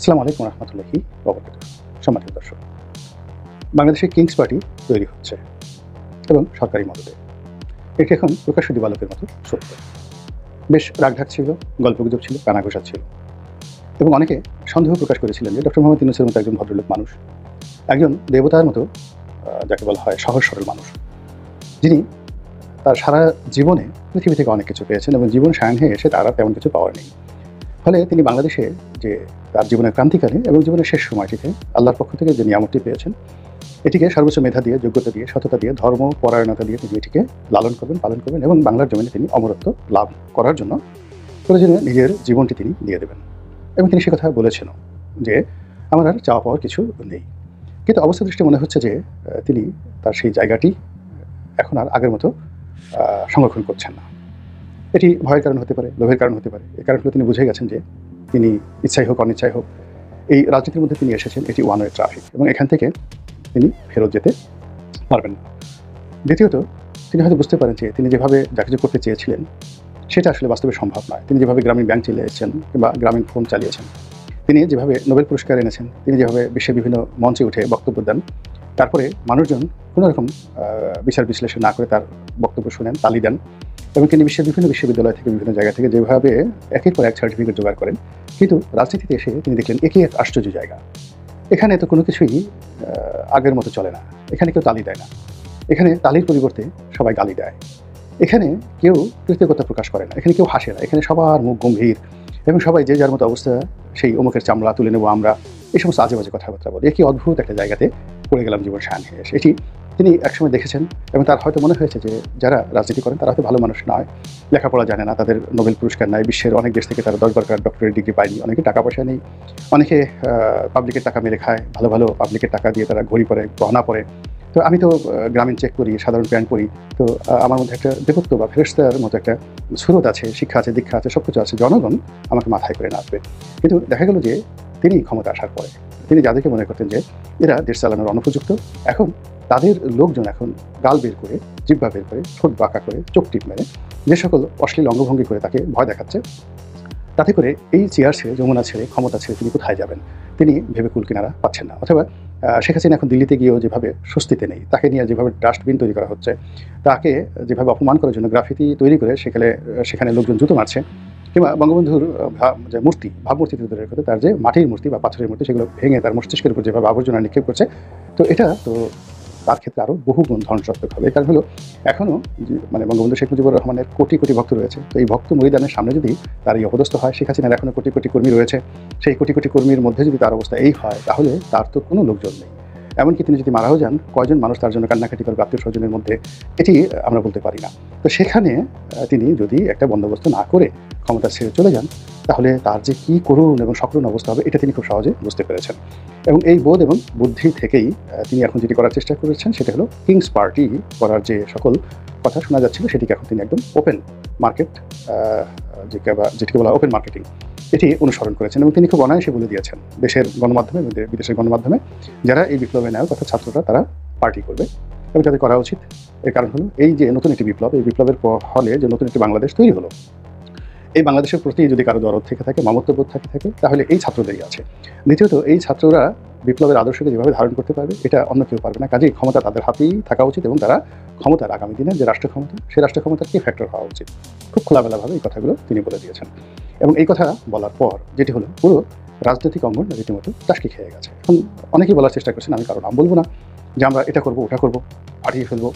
আসসালামু আলাইকুম রহমতুল্লাহি ওয়াবারাকাতুহু। সম্মানিত দর্শক, বাংলাদেশে কিংস পার্টি তৈরি হচ্ছে এবং সরকারি মদদে। এটি এখন প্রকাশ্য দিবালোকের মতো সত্য। বেশ রাগঢাক ছিল, গল্পগুজব ছিল, কানাঘোষা ছিল এবং অনেকে সন্দেহ প্রকাশ করেছিলেন যে ডক্টর মোহাম্মদ ইউনূসের মতো একজন ভদ্রলোক মানুষ, একজন দেবতার মতো যাকে বলা হয় সহজ সরল মানুষ, যিনি তার সারা জীবনে পৃথিবী থেকে অনেক কিছু পেয়েছেন এবং জীবন সায়াহ্নে এসে তার আর তেমন কিছু পাওয়ার নেই। ফলে তিনি বাংলাদেশে যে তার জীবনের ক্রান্তিকালে এবং জীবনের শেষ সময়টিতে আল্লাহর পক্ষ থেকে যে নিয়ামতটি পেয়েছেন, এটিকে সর্বোচ্চ মেধা দিয়ে, যোগ্যতা দিয়ে, সততা দিয়ে, ধর্ম পরায়ণতা দিয়ে তিনি এটিকে লালন করবেন, পালন করবেন এবং বাংলার জমিনে তিনি অমরত্ব লাভ করার জন্য প্রয়োজনীয় নিজের জীবনটি তিনি দিয়ে দেবেন। এবং তিনি সে কথা বলেছেনও যে আমার আর চাওয়া পাওয়ার কিছু নেই। কিন্তু অবস্থা দৃষ্টি মনে হচ্ছে যে তিনি তার সেই জায়গাটি এখন আর আগের মতো সংরক্ষণ করছেন না। এটি ভয়ের কারণ হতে পারে, লোভের কারণ হতে পারে। এই কারণগুলো তিনি বুঝে গেছেন যে তিনি ইচ্ছাই হোক অনিচ্ছাই হোক এই রাজনীতির মধ্যে তিনি এসেছেন, এটি ওয়ান ওয়ে ট্রাফিক এবং এখান থেকে তিনি ফেরত যেতে পারবেন না। দ্বিতীয়ত, তিনি হয়তো বুঝতে পারেন যে তিনি যেভাবে যা কিছু করতে চেয়েছিলেন সেটা আসলে বাস্তবে সম্ভব নয়। তিনি যেভাবে গ্রামীণ ব্যাংক চালিয়েছেন কিংবা গ্রামীণ ফোন চালিয়েছেন, তিনি যেভাবে নোবেল পুরস্কার এনেছেন, তিনি যেভাবে বিশ্বের বিভিন্ন মঞ্চে উঠে বক্তব্য দেন, তারপরে মানুষজন কোনো রকম বিচার বিশ্লেষণ না করে তার বক্তব্য শুনেন, তালি দেন এবং তিনি বিশ্বের বিভিন্ন বিশ্ববিদ্যালয় থেকে বিভিন্ন জায়গা থেকে যেভাবে একের পর এক সার্টিফিকেট জোগাড় করেন, কিন্তু রাজনীতিতে এসে তিনি দেখলেন একই এক আশ্চর্য জায়গা। এখানে তো কোনো কিছুই আগের মতো চলে না। এখানে কেউ তালি দেয় না, এখানে তালির পরিবর্তে সবাই গালি দেয়। এখানে কেউ কৃতজ্ঞতা প্রকাশ করে না, এখানে কেউ হাসে না, এখানে সবার মুখ গম্ভীর এবং সবাই যে যার মতো অবস্থা, সেই অমুকের চামড়া তুলে নেবো আমরা, এই সমস্ত আজে বাজে কথাবার্তা বলে। একই অদ্ভুত একটা জায়গাতে পড়ে গেলাম জীবন সায়াহ্নে এসে। এটি তিনি একসময় দেখেছেন এবং তার হয়তো মনে হয়েছে যে যারা রাজনীতি করেন তারা হয়তো ভালো মানুষ নয়, লেখাপড়া জানে না, তাদের নোবেল পুরস্কার নাই, বিশ্বের অনেক দেশ থেকে তারা 10-12 ডক্টরেট ডিগ্রি পায়নি, অনেকে টাকা পয়সা নেই, অনেকে পাবলিকের টাকা মেরে খায়, ভালো ভালো পাবলিকের টাকা দিয়ে তারা ঘড়ি পরে, গহনা পরে। তো আমি তো গ্রামীণ চেক করি, সাধারণ প্যান্ট পরি, তো আমার মধ্যে একটা দেবত্ব বা ফেরেশতার মতো একটা সুরত আছে, শিক্ষা আছে, দীক্ষা আছে, সব কিছু আছে, জনগণ আমাকে মাথায় করে নাচবে। কিন্তু দেখা গেল যে তিনি ক্ষমতা আসার পরে তিনি যাদেরকে মনে করতেন যে এরা দেশ চালানোর অনুপযুক্ত, এখন তাদের লোকজন এখন গাল বের করে, জিহ্বা বের করে, ঠোঁট বাঁকা করে, চোখ টিপ মেরে যে সকল অশ্লীল অঙ্গভঙ্গি করে তাকে ভয় দেখাচ্ছে, তাতে করে এই চেয়ার ছেড়ে, যমুনা ছেড়ে, ক্ষমতা ছেড়ে তিনি কোথায় যাবেন তিনি ভেবে কুল কিনারা পাচ্ছেন না। অথবা শেখ হাসিনা এখন দিল্লিতে গিয়েও যেভাবে স্বস্তিতে নেই, তাকে নিয়ে যেভাবে ডাস্টবিন তৈরি করা হচ্ছে, তাকে যেভাবে অপমান করার জন্য গ্রাফিতি তৈরি করে সেখানে লোকজন জুতো মারছে, কিংবা বঙ্গবন্ধুর যে মূর্তি, ভাবমূর্তি দূরের কথা, তার যে মাটির মূর্তি বা পাথরের মূর্তি, সেগুলো ভেঙে তার মস্তিষ্কের উপর যেভাবে আবর্জনা নিক্ষেপ করছে, তো এটা তো তার ক্ষেত্রে আরও বহুগুণ ধ্বংসাত্মক হবে। এর কারণ হলো এখনও মানে বঙ্গবন্ধু শেখ মুজিবুর রহমানের কোটি কোটি ভক্ত রয়েছে। তো এই ভক্ত মরিদানের সামনে যদি তার এই অপদস্থ হয়, শেখ হাসিনার এখনও কোটি কোটি কর্মী রয়েছে, সেই কোটি কোটি কর্মীর মধ্যে যদি তার অবস্থা এই হয়, তাহলে তার তো কোনো লোকজন নেই। এমনকি তিনি যদি মারাও যান, কয়জন মানুষ তার জন্য কান্নাকাটি করবে আত্মীয় স্বজনের মধ্যে, এটি আমরা বলতে পারি না। তো সেখানে তিনি যদি একটা বন্দোবস্ত না করে ক্ষমতা ছেড়ে চলে যান, তাহলে তার যে কী করুণ এবং সকরুণ অবস্থা হবে, এটা তিনি খুব সহজে বুঝতে পেরেছেন। এবং এই বোধ এবং বুদ্ধি থেকেই তিনি এখন যেটি করার চেষ্টা করেছেন, সেটা হলো কিংস পার্টি করার যে সকল কথা শোনা যাচ্ছিল, সেটিকে এখন তিনি একদম ওপেন মার্কেট, যেটিকে বলা ওপেন মার্কেটিং, এটি অনুসরণ করেছেন এবং তিনি খুব অনায়াসে বলে দিয়েছেন দেশের গণমাধ্যমে এবং বিদেশের গণমাধ্যমে, যারা এই বিপ্লবে নায়ক অর্থাৎ ছাত্ররা, তারা পার্টি করবে এবং তাদের করা উচিত। এর কারণ হলো এই যে নতুন একটি বিপ্লব, এই বিপ্লবের ফলে যে নতুন একটি বাংলাদেশ তৈরি হলো, এই বাংলাদেশের প্রতি যদি কারো দরদ থেকে থাকে, মমত্ববোধ থাকে, তাহলে এই ছাত্রদেরই আছে। দ্বিতীয়ত, এই ছাত্ররা বিপ্লবের আদর্শকে যেভাবে ধারণ করতে পারবে, এটা অন্য কেউ পারবে না। কাজেই ক্ষমতা তাদের হাতেই থাকা উচিত এবং তারা ক্ষমতার আগামী দিনের যে রাষ্ট্র ক্ষমতা, সেই রাষ্ট্র ক্ষমতার কি ফ্যাক্টর হওয়া উচিত। খুব খোলামেলাভাবে এই কথাগুলো তিনি বলে দিয়েছেন এবং এই কথা বলার পর যেটি হলো, পুরো রাজনৈতিক অঙ্গন রীতিমতো টাসকি খেয়ে গেছে। এখন অনেকেই বলার চেষ্টা করছেন, আমি কারো নাম বলবো না, যে আমরা এটা করবো, ওটা করবো, পাঠিয়ে ফেলবো,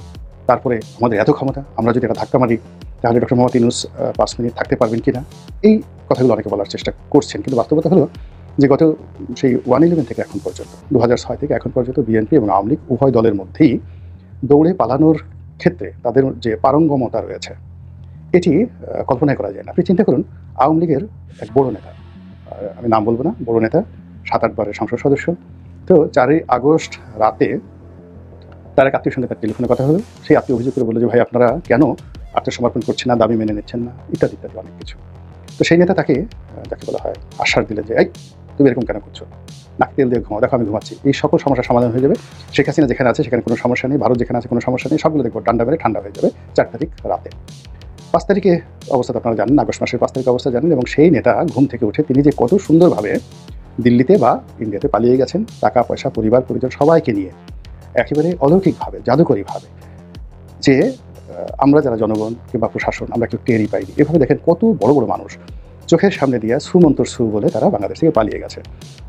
তারপরে আমাদের এত ক্ষমতা, আমরা যদি এটা ধাক্কা মারি তাহলে ডক্টর মোহাম্মদ ইউনূস 5 মিনিট থাকতে পারবেন কিনা, এই কথাগুলো অনেকে বলার চেষ্টা করছেন। কিন্তু বাস্তবতা হলো যে গত সেই 1/11 থেকে এখন পর্যন্ত, 2006 থেকে এখন পর্যন্ত বিএনপি এবং আওয়ামী লীগ উভয় দলের মধ্যেই দৌড়ে পালানোর ক্ষেত্রে তাদের যে পারঙ্গমতা রয়েছে, এটি কল্পনাই করা যায় না। আপনি চিন্তা করুন, আওয়ামী লীগের এক বড় নেতা, আমি নাম বলবো না, বড় নেতা, 7-8 বারের সংসদ সদস্য, তো 4ই আগস্ট রাতে তার এক আত্মীয়র সঙ্গে তার টেলিফোনে কথা হলো। সেই আত্মীয় অভিযোগ করে বললো যে ভাই আপনারা কেন আত্মসমর্পণ করছেন না, দাবি মেনে নিচ্ছেন না, ইত্যাদি ইত্যাদি অনেক কিছু। তো সেই নেতা তাকে, যাকে বলা হয়, আশ্বাস দিলেন যে এই তুমি এরকম কেন করছো, নাক তেল দিয়ে ঘুমাও, দেখো আমি ঘুমাচ্ছি, এই সকল সমস্যার সমাধান হয়ে যাবে, শেখ হাসিনা যেখানে আছে সেখানে কোনো সমস্যা নেই, ভারত যেখানে আছে কোনো সমস্যা নেই, সবগুলো দেখবো ঠান্ডা মেরে ঠান্ডা হয়ে যাবে 4 তারিখ রাতে। 5 তারিখে অবস্থা আপনারা জানেন, আগস্ট মাসের 5 তারিখ অবস্থা জানেন। এবং সেই নেতা ঘুম থেকে উঠে তিনি যে কত সুন্দরভাবে দিল্লিতে বা ইন্ডিয়াতে পালিয়ে গেছেন টাকা পয়সা পরিবার পরিজন সবাইকে নিয়ে, একেবারে অলৌকিকভাবে জাদুকরীভাবে, যে আমরা যারা জনগণ কিংবা প্রশাসন আমরা একটু টেরই পাইনি। এভাবে দেখেন কত বড় বড় মানুষ চোখের সামনে দিয়ে সুমন্তর সু বলে তারা বাংলাদেশ থেকে পালিয়ে গেছে।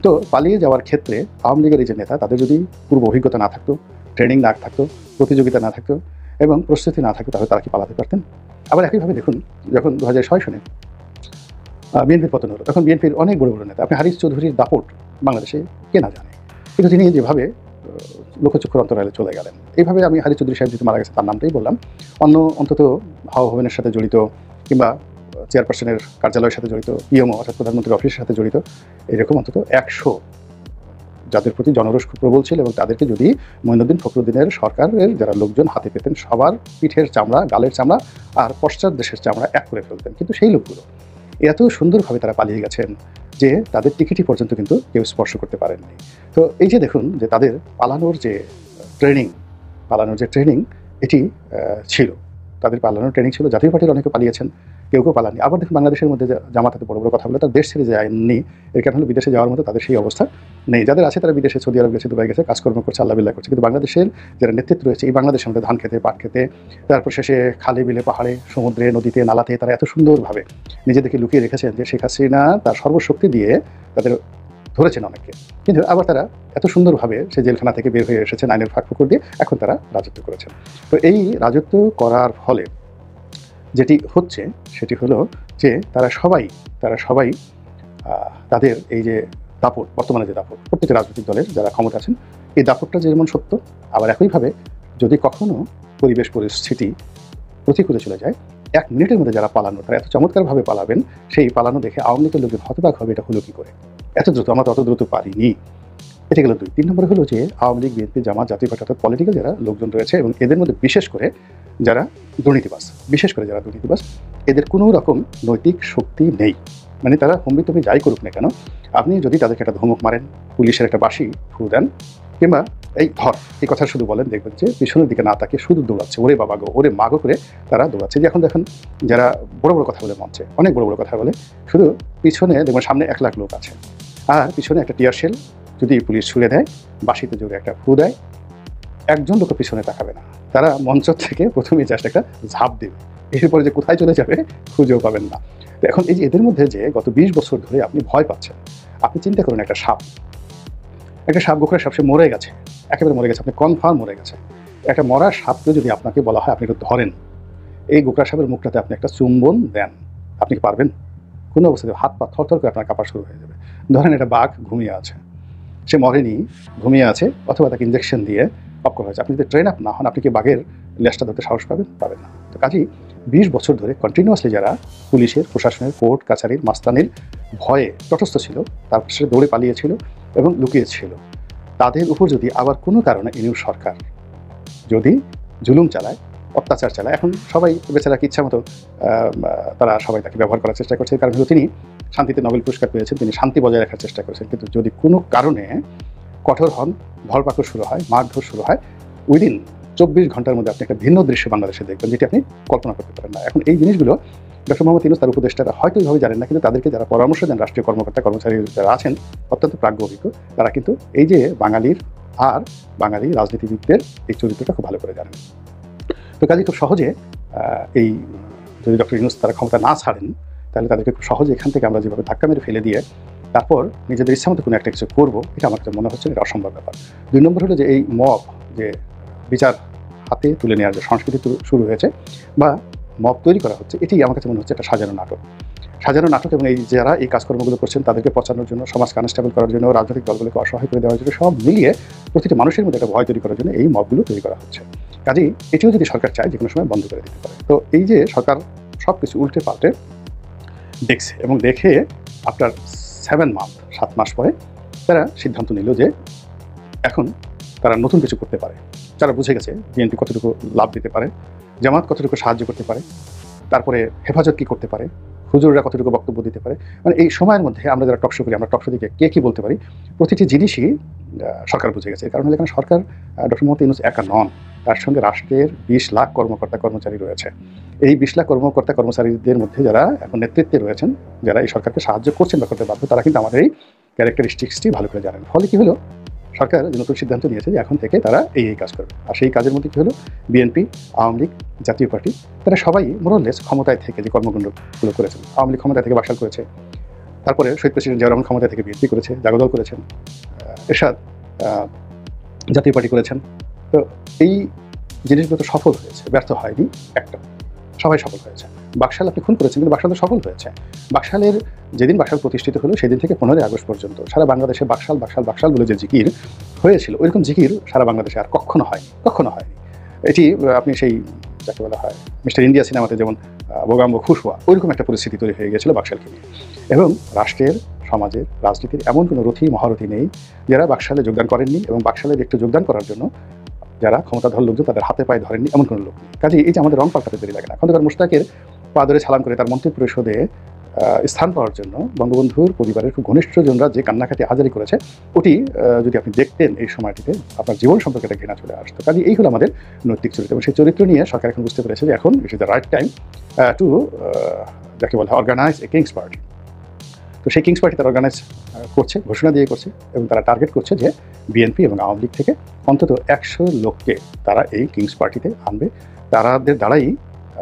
তো পালিয়ে যাওয়ার ক্ষেত্রে আওয়ামী লীগের এই যে নেতা, তাদের যদি পূর্ব অভিজ্ঞতা না থাকতো, ট্রেনিং না থাকতো, প্রতিযোগিতা না থাকতো এবং প্রস্তুতি না থাকতো, তাহলে তারা কি পালাতে পারতেন? আবার একইভাবে দেখুন, যখন 2006 সনে বিএনপির পতন হলো, তখন বিএনপির অনেক বড় বড় নেতা, আপনি হারিস চৌধুরীর দাপট বাংলাদেশে কে না জানে, কিন্তু তিনি যেভাবে লোকচক্ষুর অন্তরালে চলে গেলেন। এইভাবে আমি হারিস চৌধুরী সাহেব যেহেতু মারা গেছে তার নামটাই বললাম। অন্য অন্তত হাওয়া ভবনের সাথে জড়িত কিংবা চেয়ারপারসনের কার্যালয়ের সাথে জড়িত, পিএমও অর্থাৎ প্রধানমন্ত্রীর অফিসের সাথে জড়িত, এরকম অন্তত 100 যাদের প্রতি জনরোষ খুব প্রবল ছিল, এবং তাদেরকে যদি মঈনুদ্দিন ফখরুদ্দিনের সরকারের যারা লোকজন হাতে পেতেন, সবার পিঠের চামড়া, গালের চামড়া আর পশ্চাৎ দেশের চামড়া এক করে ফেলতেন। কিন্তু সেই লোকগুলো এত সুন্দরভাবে তারা পালিয়ে গেছেন যে তাদের টিকিটই পর্যন্ত কিন্তু কেউ স্পর্শ করতে পারেননি। তো এই যে দেখুন যে তাদের পালানোর যে ট্রেনিং এটি ছিল, তাদের পালানোর ট্রেনিং ছিল। জাতীয় পার্টির অনেকে পালিয়েছেন, কেউ পালাননি। আবার দেখুন বাংলাদেশের মধ্যে জামাতাতে বড় বড় কথা বলে তার দেশ ছেড়ে যায়নি, এর কারণ হলো বিদেশে যাওয়ার মতো তাদের সেই অবস্থা নেই। যাদের আছে তারা বিদেশে, সৌদি আরব গেছে, দুবাই গেছে, কাজকর্ম করছে, আল্লাহ বিল্লাহ করছে। কিন্তু বাংলাদেশের যারা নেতৃত্ব রয়েছে, এই বাংলাদেশের মধ্যে ধান খেতে, পাট খেতে, তারপর শেষে খালে বিলে পাহাড়ে সমুদ্রে নদীতে নালাতে তারা এত সুন্দরভাবে নিজেদেরকে লুকিয়ে রেখেছেন যে শেখ হাসিনা তার সর্বশক্তি দিয়ে তাদের ধরেছেন অনেককে। কিন্তু আবার তারা এত সুন্দরভাবে সে জেলখানা থেকে বের হয়ে এসেছেন আইনের ফাঁক ফোকর দিয়ে, এখন তারা রাজত্ব করেছেন। তো এই রাজত্ব করার ফলে যেটি হচ্ছে সেটি হলো যে তারা সবাই তাদের এই যে দাপট, বর্তমানে যে দাপট প্রত্যেকটা রাজনৈতিক দলের যারা ক্ষমতা আছেন, এই দাপটটা যেমন সত্য, আবার একইভাবে যদি কখনো পরিবেশ পরিস্থিতি প্রতিকূলে চলে যায়, 1 মিনিটের মধ্যে যারা পালানো, তারা এত চমৎকারভাবে পালাবেন, সেই পালানো দেখে আওয়ামী লীগের লোকজন হতবাক হবে, এটা হলো কী করে, এত দ্রুত, আমরা অত দ্রুত পারিনি। এটা গেল 2। 3 নম্বরে হলো যে আওয়ামী লীগ, বিএনপি, জামাত, জাতীয় পার্টি অর্থাৎ পলিটিক্যাল যারা লোকজন রয়েছে, এবং এদের মধ্যে বিশেষ করে যারা দুর্নীতিবাজ, এদের কোনো রকম নৈতিক শক্তি নেই। মানে তারা হম্বিতম্বি যাই করুক না কেন, আপনি যদি তাদেরকে একটা ধমক মারেন, পুলিশের একটা বাঁশি ফু দেন, কিংবা এই ধর এই কথা শুধু বলেন, দেখবেন যে পিছনের দিকে না তাকিয়ে শুধু দৌড়াচ্ছে, ওরে বাবা গো, ওরে মা গো করে তারা দৌড়াচ্ছে। যে এখন দেখেন যারা বড় বড় কথা বলে মঞ্চে, অনেক বড় বড় কথা বলে, শুধু পিছনে দেখবেন সামনে 1 লাখ লোক আছে, আর পিছনে একটা টিয়ার শেল যদি পুলিশ ছুড়ে দেয়, বাঁশিতে জোরে একটা ফু দেয়, একজন লোক পিছনে তাকাবে না, তারা মঞ্চ থেকে প্রথমেই জাস্ট একটা ঝাঁপ দেবে, এরপরে যে কোথায় চলে যাবে খুঁজেও পাবেন না। তো এখন এই যে এদের মধ্যে যে গত 20 বছর ধরে আপনি ভয় পাচ্ছেন, আপনি চিন্তা করুন একটা সাপ, গোখরা সাপ, সে মরে গেছে, একেবারে মরে গেছে, আপনি কনফার্ম মরে গেছে। একটা মরা সাপকে যদি আপনাকে বলা হয় আপনি একটু ধরেন, এই গোখরা সাপের মুখটাতে আপনি একটা চুম্বন দেন, আপনি কি পারবেন? কোনো অবস্থাতে হাত পা থরথর করে আপনার কাঁপা শুরু হয়ে যাবে। ধরেন একটা বাঘ ঘুমিয়ে আছে, সে মরেনি, ঘুমিয়ে আছে, অথবা তাকে ইঞ্জেকশন দিয়ে অফ করা হয়েছে, আপনি যদি ট্রেন আপ না হন, আপনি কি বাঘের লেজটা ধরতে সাহস পাবেন না। তো কাজেই 20 বছর ধরে কন্টিনিউয়াসলি যারা পুলিশের, প্রশাসনের, কোর্ট কাছারির, মাস্তানির ভয়ে তটস্থ ছিল, তারপর সে দৌড়ে পালিয়েছিল এবং লুকিয়েছিল, তাদের উপর যদি আবার কোনো কারণে ইনিউ সরকার যদি জুলুম চালায়, অত্যাচার চালায়, এখন সবাই বেচারাকে ইচ্ছা মতো তারা সবাই তাকে ব্যবহার করার চেষ্টা করছে, কারণ হলো তিনি শান্তিতে নোবেল পুরস্কার পেয়েছেন, তিনি শান্তি বজায় রাখার চেষ্টা করেছেন। কিন্তু যদি কোনো কারণে কঠোর হন, ধরপাকড় শুরু হয়, মারধর শুরু হয়, উইদিন 24 ঘন্টার মধ্যে আপনি একটা ভিন্ন দৃশ্য বাংলাদেশে দেখবেন, যেটি আপনি কল্পনা করতে পারেন না। এখন এই জিনিসগুলো ডক্টর মোহাম্মদ ইউনূস তার উপদেষ্টারা হয়তো এইভাবে জানেন না, কিন্তু তাদেরকে যারা পরামর্শ দেন, রাষ্ট্রীয় কর্মকর্তা কর্মচারী যারা আছেন অত্যন্ত প্রাজ্ঞ অভিজ্ঞ, তারা কিন্তু এই যে বাঙালির আর বাঙালি রাজনীতিবিদদের এই চরিত্রটা খুব ভালো করে জানেন। তো কাজে খুব সহজে এই যদি ডক্টর ইউনূস তারা ক্ষমতা না ছাড়েন, তাহলে তাদেরকে খুব সহজে এখান থেকে আমরা যেভাবে ধাক্কা মেরে ফেলে দিয়ে তারপর নিজেদের ইচ্ছা মতো কোনো একটা কিছু করবো, এটা আমার কাছে মনে হচ্ছে এটা অসম্ভব ব্যাপার। 2 নম্বর হলো যে এই মব, যে বিচার হাতে তুলে নেওয়ার যে সংস্কৃতি শুরু হয়েছে বা মব তৈরি করা হচ্ছে, এটি আমার কাছে মনে হচ্ছে একটা সাজানো নাটক। এবং এই যারা এই কাজকর্মগুলো করছেন তাদেরকে পচানোর জন্য, সমাজ কনস্টেবল করার জন্য, রাজনৈতিক দলগুলোকে অসহায় করে দেওয়ার জন্য, সব মিলিয়ে প্রতিটি মানুষের মধ্যে একটা ভয় তৈরি করার জন্য এই মবগুলো তৈরি করা হচ্ছে। কাজেই এটিও যদি সরকার চায়, যে কোনো সময় বন্ধ করে দিতে পারে। তো এই যে সরকার সব কিছু উল্টে পাল্টে দেখছে, এবং দেখে আফটার 7 মাস পরে তারা সিদ্ধান্ত নিল যে এখন তারা নতুন কিছু করতে পারে। তারা বুঝে গেছে বিএনপি কতটুকু লাভ দিতে পারে, জামাত কতটুকু সাহায্য করতে পারে, তারপরে হেফাজত কী করতে পারে, হুজুররা কতটুকু বক্তব্য দিতে পারে। মানে এই সময়ের মধ্যে আমরা যারা টকশো করি, আমরা টকশো দিকে কে কী বলতে পারি, প্রতিটি জিনিসই সরকার বুঝে গেছে। কারণ এখানে সরকার ডক্টর মোহাম্মদ ইউনূস একা নন, তার সঙ্গে রাষ্ট্রের 20 লাখ কর্মকর্তা কর্মচারী রয়েছে। এই 20 লাখ কর্মকর্তা কর্মচারীদের মধ্যে যারা এখন নেতৃত্বে রয়েছেন, যারা এই সরকারকে সাহায্য করছেন বা করতে বাধ্য, তারা কিন্তু আমাদের এই ক্যারেক্টারিস্টিক্সটি ভালো করে জানেন। ফলে কী হলো, সরকার যে নতুন সিদ্ধান্ত নিয়েছে যে এখন থেকে তারা এই কাজ করবে। আর সেই কাজের মধ্যে কী হলো, বিএনপি, আওয়ামী লীগ, জাতীয় পার্টি তারা সবাই মোরলেস ক্ষমতায় থেকে যে কর্মকাণ্ডগুলো করেছেন। আওয়ামী লীগ ক্ষমতা থেকে বাকশাল করেছে, তারপরে শহীদ প্রেসিডেন্ট জিয়াউর রহমান ক্ষমতা থেকে বিএনপি করেছে, জাগদল করেছেন, এরশাদ জাতীয় পার্টি করেছেন। তো এই জিনিসগুলো তো সফল হয়েছে, ব্যর্থ হয়নি একটা, সবাই সফল হয়েছে। বাকশাল আপনি খুন করেছেন, কিন্তু বাকশাল তো সফল হয়েছে। বাকশালের যেদিন বাকশাল প্রতিষ্ঠিত হলো সেদিন থেকে 15ই আগস্ট পর্যন্ত সারা বাংলাদেশে বাকশাল বাকশাল বাকশাল বলে যে জিকির হয়েছিল, ওইরকম জিকির সারা বাংলাদেশে আর কখনো হয়নি, কখনো হয়নি। এটি আপনি সেই যাকে বলা হয় মিস্টার ইন্ডিয়া সিনেমাতে যেমন বোগাম্বো খুশ হওয়া, ওইরকম একটা পরিস্থিতি তৈরি হয়ে গিয়েছিল বাকশালকে নিয়ে। এবং রাষ্ট্রের, সমাজের, রাজনীতির এমন কোনো রথী মহারথী নেই যারা বাকশালে যোগদান করেননি, এবং বাকশালের একটু যোগদান করার জন্য যারা ক্ষমতাধর লোকজন তাদের হাতে পায়ে ধরেননি, এমন কোনো লোক নেই। কাজে এই যে আমাদের রং পাল্টাতে দেরি লাগে না। খন্দকার মোশতাকের পা ধরে সালাম করে তার মন্ত্রী পরিষদে স্থান পাওয়ার জন্য বঙ্গবন্ধুর পরিবারের খুব ঘনিষ্ঠজনরা যে কান্নাকাটি হাজারি করেছে, ওটি যদি আপনি দেখতেন এই সময়টিতে আপনার জীবন সম্পর্কে একটা ঘৃণা চলে আসতো। কাজে এই হলো আমাদের নৈতিক চরিত্র, এবং সেই চরিত্র নিয়ে সরকার এখন বুঝতে পেরেছে যে এখন it is the right time to যাকে বলা হয় অর্গানাইজ এ কিংস পার্টি। তো সেই কিংস পার্টি তারা অর্গানাইজ করছে, ঘোষণা দিয়ে করছে, এবং তারা টার্গেট করছে যে বিএনপি এবং আওয়ামী লীগ থেকে অন্তত 100 লোককে তারা এই কিংস পার্টিতে আনবে। তাদের দ্বারাই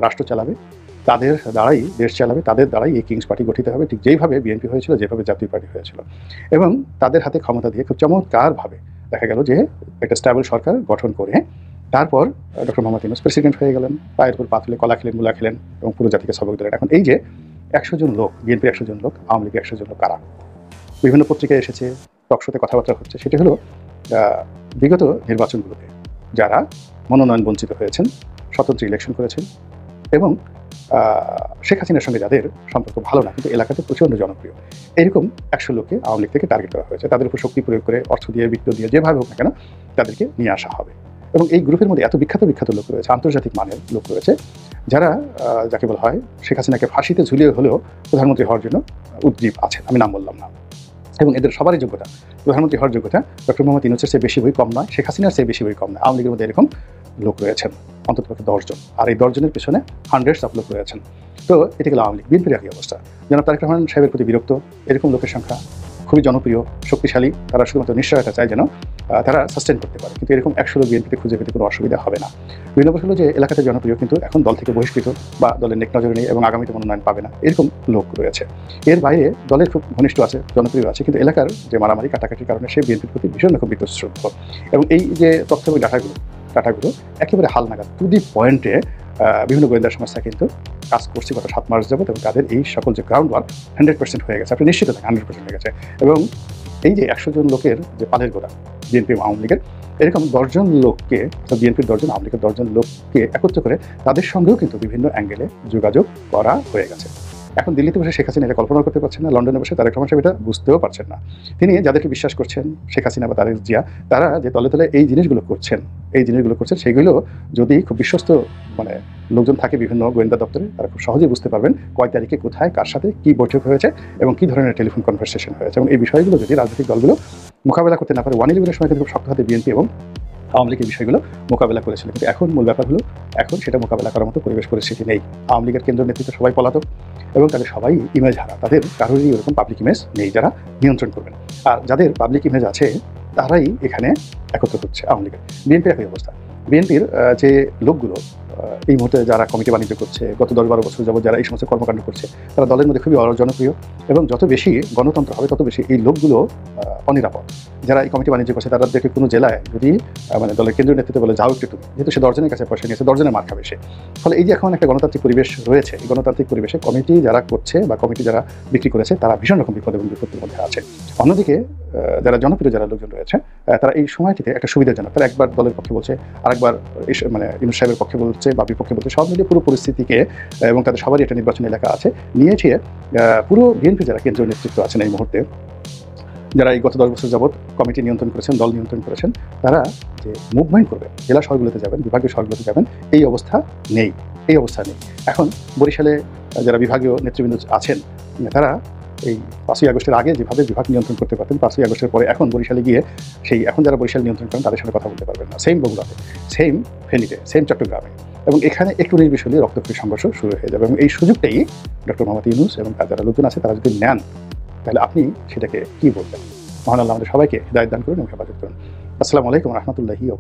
রাষ্ট্র চালাবে, তাদের দ্বারাই দেশ চালাবে, তাদের দ্বারাই এই কিংস পার্টি গঠিত হবে, ঠিক যেইভাবে বিএনপি হয়েছিল, যেভাবে জাতীয় পার্টি হয়েছিল। এবং তাদের হাতে ক্ষমতা দিয়ে খুব চমৎকারভাবে দেখা গেল যে একটা স্ট্যাবল সরকার গঠন করে তারপর ডক্টর মোহাম্মদ ইউনূস প্রেসিডেন্ট হয়ে গেলেন, পায়ের উপর পা তুলে কলা খেলেন, মূলা খেলেন, এবং পুরো জাতিকে সবক দিলেন। এখন এই যে 100 জন লোক, বিএনপির 100 জন লোক, আওয়ামী লীগের 100 জন লোক কারা, বিভিন্ন পত্রিকায় এসেছে, টকশোতে কথাবার্তা হচ্ছে, সেটি হলো বিগত নির্বাচনগুলোতে যারা মনোনয়ন বঞ্চিত হয়েছেন, স্বতন্ত্র ইলেকশন করেছেন, এবং শেখ হাসিনার সঙ্গে যাদের সম্পর্ক ভালো না কিন্তু এলাকাতে প্রচণ্ড জনপ্রিয়, এরকম 100 লোককে আওয়ামী লীগ থেকে টার্গেট করা হয়েছে। তাদের উপর শক্তি প্রয়োগ করে, অর্থ দিয়ে, বিত্ত দিয়ে, যেভাবে হোক না কেন তাদেরকে নিয়ে আসা হবে। এবং এই গ্রুপের মধ্যে এত বিখ্যাত বিখ্যাত লোক রয়েছে, আন্তর্জাতিক মানের লোক রয়েছে, যারা যাকে বলা হয় শেখ হাসিনাকে ফাঁসিতে ঝুলিয়ে হলেও প্রধানমন্ত্রী হওয়ার জন্য উদ্গ্রীব আছেন, আমি নাম বললাম না। এবং এদের সবারই যোগ্যতা, প্রধানমন্ত্রী হওয়ার যোগ্যতা ডক্টর মোহাম্মদ ইউনূসের চেয়ে বেশি বই কম নয়, শেখ হাসিনার চেয়ে বেশি বই কম নয়। আওয়ামী লীগের মধ্যে এরকম লোক রয়েছেন অন্ততপক্ষে 10 জন, আর এই 10 জনের পেছনে হান্ড্রেডস অফ লোক রয়েছেন। তো এটি গেল আওয়ামী লীগ। বিএনপির একই অবস্থা, জনাব তারেক রহমান সাহেবের প্রতি বিরক্ত এরকম লোকের সংখ্যা খুবই জনপ্রিয়, শক্তিশালী, তারা শুধুমাত্র নিশ্চয়তা চায় যেন তারা সাস্টেন করতে পারে। কিন্তু এরকম 100 লোক বিএনপিতে খুঁজে পেতে কোনো অসুবিধা হবে না। দুই নম্বর হলো যে এলাকাতে জনপ্রিয় কিন্তু এখন দল থেকে বহিষ্কৃত বা দলের নেক নজরে নেই এবং আগামীতে মনোনয়ন পাবে না, এরকম লোক রয়েছে। এর বাইরে দলের খুব ঘনিষ্ঠ আছে, জনপ্রিয় আছে, কিন্তু এলাকার যে মারামারি কাটাকাটির কারণে সে বিএনপির প্রতি ভীষণ রকম বিতশ্রদ্ধ। এবং এই যে তথ্য এবং ডাটাগুলো একেবারে হালনাগাদ, টু দি পয়েন্টে বিভিন্ন গোয়েন্দা সংস্থা কিন্তু কাজ করছে গত 7 মাস যাবত, এবং তাদের এই সকল যে গ্রাউন্ড ওয়ার্ক 100% হয়ে গেছে। আপনি নিশ্চিত থাকেন 100% হয়ে গেছে। এবং এই যে 100 জন লোকের যে পালের গোড়া বিএনপি এবং আওয়ামী লীগের, এরকম 10 জন লোককে, বিএনপির 10 জন, আওয়ামী লীগের 10 জন লোককে একত্র করে তাদের সঙ্গেও কিন্তু বিভিন্ন অ্যাঙ্গেলে যোগাযোগ করা হয়ে গেছে। এখন দিল্লিতে বসে শেখ হাসিনা এটা কল্পনা করতে পারছেন না, লন্ডনে বসে তারেক রহমান সাহেব এটা বুঝতেও পারছেন না। তিনি যাদেরকে বিশ্বাস করছেন, শেখ হাসিনা বা তারেক জিয়া, তারা যে তলে তলে এই জিনিসগুলো করছেন সেগুলো যদি খুব বিশ্বস্ত লোকজন থাকে বিভিন্ন গোয়েন্দা দপ্তরে, তারা খুব সহজেই বুঝতে পারবেন কয় তারিখে কোথায় কার সাথে কি বৈঠক হয়েছে এবং কি ধরনের টেলিফোন কনভারসেশন হয়েছে। এবং এই বিষয়গুলো যদি রাজনৈতিক দলগুলো মোকাবেলা করতে না পারে, 111-এর সময় কিন্তু খুব শক্ত হাতে বিএনপি এবং আওয়ামী লীগের বিষয়গুলো মোকাবেলা করেছিল, কিন্তু এখন মূল ব্যাপার হলো এখন সেটা মোকাবেলা করার মতো পরিবেশ পরিস্থিতি নেই। আওয়ামী লীগের কেন্দ্র নেতৃত্ব সবাই পলাতক এবং তাদের সবাই ইমেজ হারা, তাদের কারোরই ওরকম পাবলিক ইমেজ নেই যারা নিয়ন্ত্রণ করবেন। আর যাদের পাবলিক ইমেজ আছে তারাই এখানে একত্র হচ্ছে। আওয়ামী লীগের, বিএনপির একই অবস্থা। বিএনপির যে লোকগুলো এই মুহূর্তে যারা কমিটি বাণিজ্য করছে, গত 10-12 বছর যাবত যারা এই সমস্ত কর্মকাণ্ড করছে, তারা দলের মধ্যে খুবই জনপ্রিয়, এবং যত বেশি গণতন্ত্র হবে তত বেশি এই লোকগুলো অনিরাপদ। যারা এই কমিটি বাণিজ্য করছে তাদেরকে কোনো জেলায় যদি দলের কেন্দ্রীয় নেতৃত্ব বলে যাও একটু তুমি, যেহেতু সে 10 জনের কাছে পয়সা নিয়েছে, 10 জনের মার খাবে সে। ফলে এই যে এখন একটা গণতান্ত্রিক পরিবেশ রয়েছে, এই গণতান্ত্রিক পরিবেশে কমিটি যারা করছে বা কমিটি যারা বিক্রি করেছে তারা ভীষণ রকম বিপদ এবং বিপত্তির মধ্যে আছে। অন্যদিকে যারা জনপ্রিয় যারা লোকজন রয়েছে তারা এই সময়টিতে একটা সুবিধাজনক, তারা একবার দলের পক্ষে বলছে, আরেকবার ইউনূস সাহেবের পক্ষে বলছে বা বিপক্ষে বলছে, সব মিলিয়ে পুরো পরিস্থিতিকে, এবং তাদের সবারই একটা নির্বাচনী এলাকা আছে, নিয়েছে পুরো বিএনপি যারা কেন্দ্রীয় নেতৃত্ব আছেন এই মুহূর্তে, যারা এই গত 10 বছর যাবত কমিটি নিয়ন্ত্রণ করেছেন, দল নিয়ন্ত্রণ করেছেন, তারা যে মুভমেন্ট করবে, জেলা শহরগুলোতে যাবেন, বিভাগীয় শহরগুলোতে যাবেন, এই অবস্থা নেই। এখন বরিশালে যারা বিভাগীয় নেতৃবৃন্দ আছেন তারা এই 5ই আগস্টের আগে যেভাবে বিভাগ নিয়ন্ত্রণ করতে পারতেন, 5ই আগস্টের পরে এখন বরিশালে গিয়ে এখন যারা বরিশাল নিয়ন্ত্রণ করেন তাদের সাথে কথা বলতে পারবেন না। সেম বগুড়াতে, সেম ফেনীতে, সেম চট্টগ্রামে, এবং এখানে একটু নির্বিষয়ে রক্তক্ষয়ী সংঘর্ষ শুরু হয়ে যাবে। এবং এই সুযোগটাই ডক্টর মোহাম্মদ ইউনূস এবং তার যারা লোকজন আছে তারা যদি নেন, তাহলে আপনি সেটাকে কি বলবেন? মহান আল্লাহ আমাদের সবাইকে হিদায়াত দান করুন এবং হেফাজত করুন। আসসালামু আলাইকুম ওয়া রাহমাতুল্লাহি ওয়া